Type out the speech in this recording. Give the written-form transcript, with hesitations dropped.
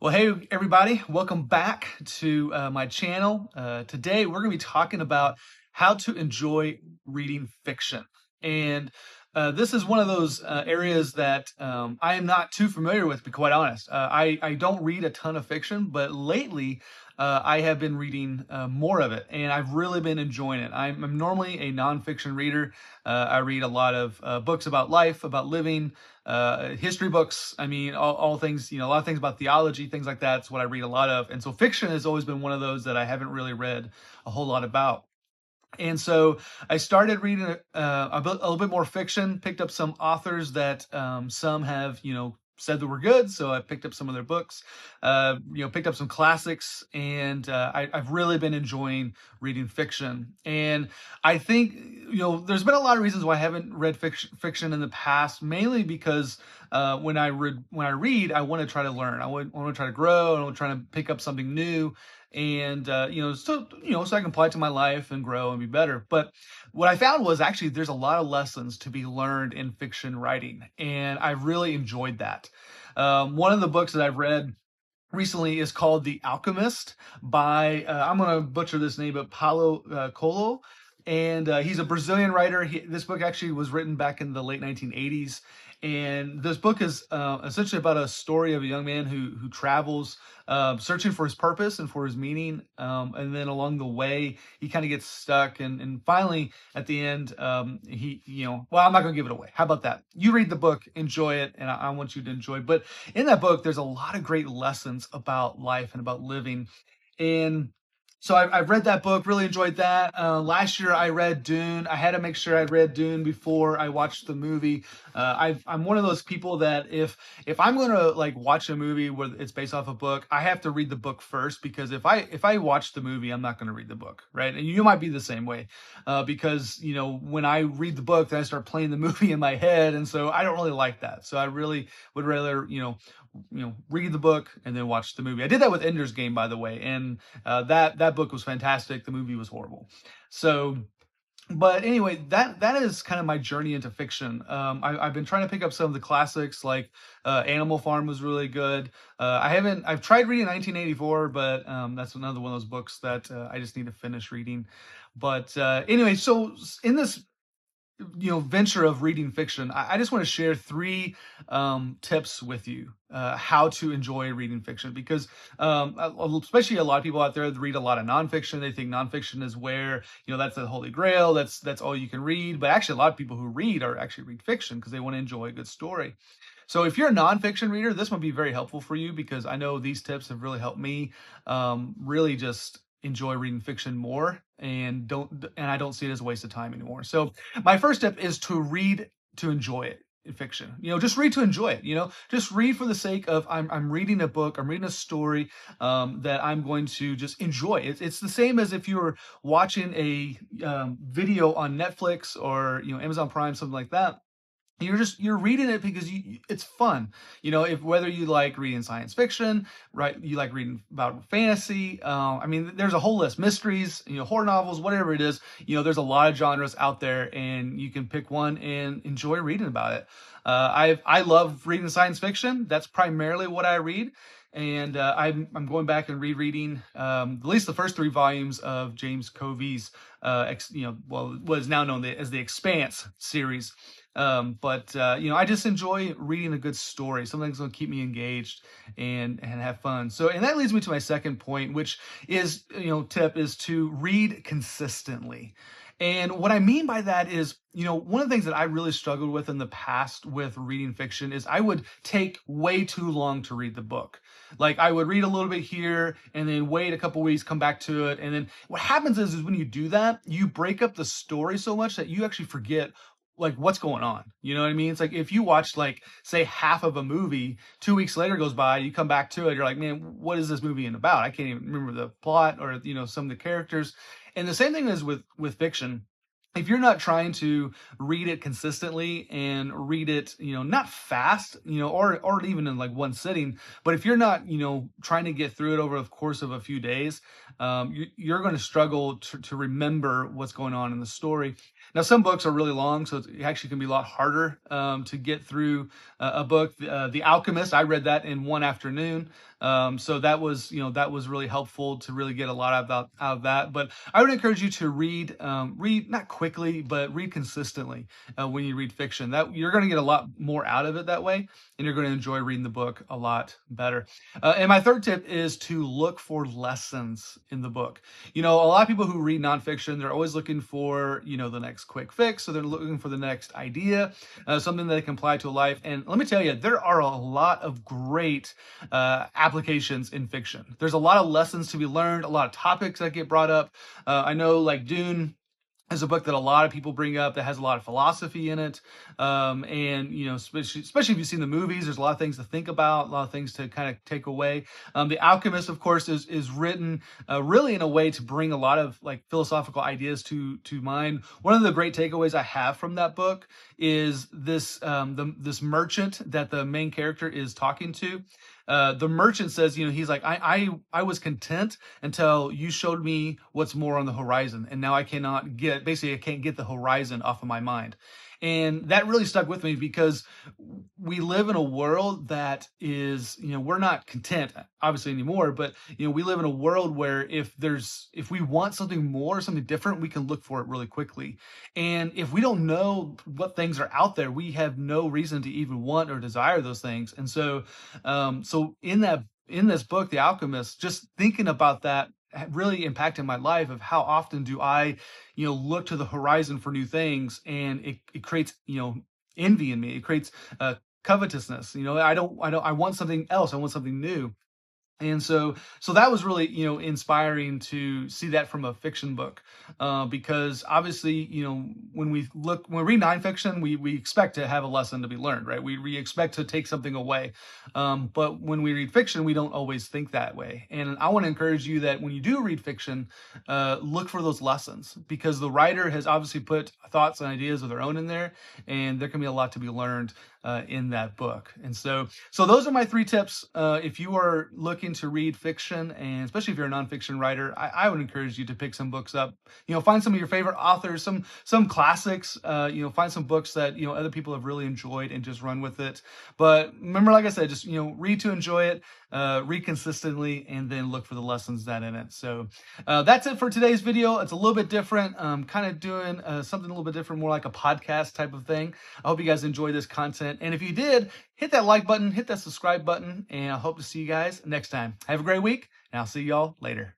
Well, hey, everybody, welcome back to my channel. Today, we're going to be talking about how to enjoy reading fiction. And this is one of those areas that I am not too familiar with, to be quite honest. I don't read a ton of fiction, but lately I have been reading more of it, and I've really been enjoying it. I'm normally a nonfiction reader. I read a lot of books about life, about living, history books. I mean, all things, a lot of things about theology, things like that's what I read a lot of. And so fiction has always been one of those that I haven't really read a whole lot about. And so I started reading a little bit more fiction, picked up some authors that some have, said that were good. So I picked up some of their books, picked up some classics, and I've really been enjoying reading fiction. And I think, there's been a lot of reasons why I haven't read fiction in the past, mainly because when I read, I want to try to learn. I want to try to grow. I want to try to pick up something new, and so I can apply it to my life and grow and be better. But what I found was actually there's a lot of lessons to be learned in fiction writing, and I really enjoyed that. One of the books that I've read recently is called The Alchemist by I'm going to butcher this name, but Paulo Coelho. And he's a Brazilian writer. This book actually was written back in the late 1980s. And this book is essentially about a story of a young man who travels searching for his purpose and for his meaning. And then along the way, he kind of gets stuck. And finally, at the end, well, I'm not going to give it away. How about that? You read the book, enjoy it, and I want you to enjoy it. But in that book, there's a lot of great lessons about life and about living. And so I've read that book, really enjoyed that. Last year I read Dune. I had to make sure I read Dune before I watched the movie. I'm one of those people that if I'm going to like watch a movie where it's based off a book, I have to read the book first, because if I watch the movie, I'm not going to read the book, right? And you might be the same way, because when I read the book, then I start playing the movie in my head, and so I don't really like that. So I really would rather read the book and then watch the movie. I did that with Ender's Game, by the way, and that book was fantastic. The movie was horrible. So, but anyway, that is kind of my journey into fiction. I've been trying to pick up some of the classics, like Animal Farm was really good. I've tried reading 1984, but that's another one of those books that I just need to finish reading. But anyway, so in this venture of reading fiction, I just want to share three tips with you, how to enjoy reading fiction, because especially a lot of people out there that read a lot of nonfiction. They think nonfiction is where that's the holy grail, that's all you can read. But actually, a lot of people who read read fiction because they want to enjoy a good story. So if you're a nonfiction reader, this might be very helpful for you, because I know these tips have really helped me really just enjoy reading fiction more, and I don't see it as a waste of time anymore. So my first step is to read to enjoy it in fiction. Just read to enjoy it. Just read for the sake of I'm reading a book, I'm reading a story that I'm going to just enjoy. It's the same as if you were watching a video on Netflix or Amazon Prime, something like that. You're reading it because it's fun. If whether you like reading science fiction, right, you like reading about fantasy, I mean, there's a whole list, mysteries, horror novels, whatever it is. There's a lot of genres out there, and you can pick one and enjoy reading about it. I love reading science fiction. That's primarily what I read. And I'm going back and rereading at least the first three volumes of James Covey's what is now known as the Expanse series. I just enjoy reading a good story, something that's going to keep me engaged and have fun. So, and that leads me to my second point, which is, tip is to read consistently. And what I mean by that is, one of the things that I really struggled with in the past with reading fiction is I would take way too long to read the book. Like, I would read a little bit here and then wait a couple weeks, come back to it. And then what happens is when you do that, you break up the story so much that you actually forget like what's going on. You know what I mean? It's like if you watch, like, say, half of a movie, 2 weeks later goes by, you come back to it, you're like, man, what is this movie about? I can't even remember the plot or some of the characters. And the same thing is with fiction. if you're not trying to read it consistently and read it, not fast, or even in like one sitting, but if you're not, trying to get through it over the course of a few days, you're going to struggle to remember what's going on in the story. Now, some books are really long, so it actually can be a lot harder to get through a book. The Alchemist, I read that in one afternoon. So that was really helpful to really get a lot out of that. But I would encourage you to read not quickly, but read consistently when you read fiction. That you're going to get a lot more out of it that way, and you're going to enjoy reading the book a lot better. And my third tip is to look for lessons in the book. A lot of people who read nonfiction, they're always looking for the next quick fix, so they're looking for the next idea, something that they can apply to a life. And let me tell you, there are a lot of great applications in fiction. There's a lot of lessons to be learned, a lot of topics that get brought up. I know, like Dune is a book that a lot of people bring up that has a lot of philosophy in it. And, especially if you've seen the movies, there's a lot of things to think about, a lot of things to kind of take away. The Alchemist, of course, is written really in a way to bring a lot of like philosophical ideas to mind. One of the great takeaways I have from that book is this merchant that the main character is talking to. The merchant says, he's like, I was content until you showed me what's more on the horizon. And now I can't get the horizon off of my mind. And that really stuck with me because we live in a world that is, we're not content obviously anymore, but we live in a world where if we want something more, something different, we can look for it really quickly. And if we don't know what things are out there, we have no reason to even want or desire those things. And so in this book, The Alchemist, just thinking about that really impacted my life of how often do I, look to the horizon for new things, and it creates, envy in me. It creates covetousness. I want something else. I want something new. And so that was really, inspiring to see that from a fiction book, because obviously, when we read nonfiction, we expect to have a lesson to be learned, right? We expect to take something away. But when we read fiction, we don't always think that way. And I want to encourage you that when you do read fiction, look for those lessons, because the writer has obviously put thoughts and ideas of their own in there, and there can be a lot to be learned in that book. And so those are my 3 tips. If you are looking to read fiction, and especially if you're a nonfiction writer, I would encourage you to pick some books up. Find some of your favorite authors, some classics. Find some books that other people have really enjoyed, and just run with it. But remember, like I said, just read to enjoy it, read consistently, and then look for the lessons that in it. So that's it for today's video. It's a little bit different. Kind of doing something a little bit different, more like a podcast type of thing. I hope you guys enjoy this content. And if you did, hit that like button, hit that subscribe button, and I hope to see you guys next time. Have a great week, and I'll see y'all later.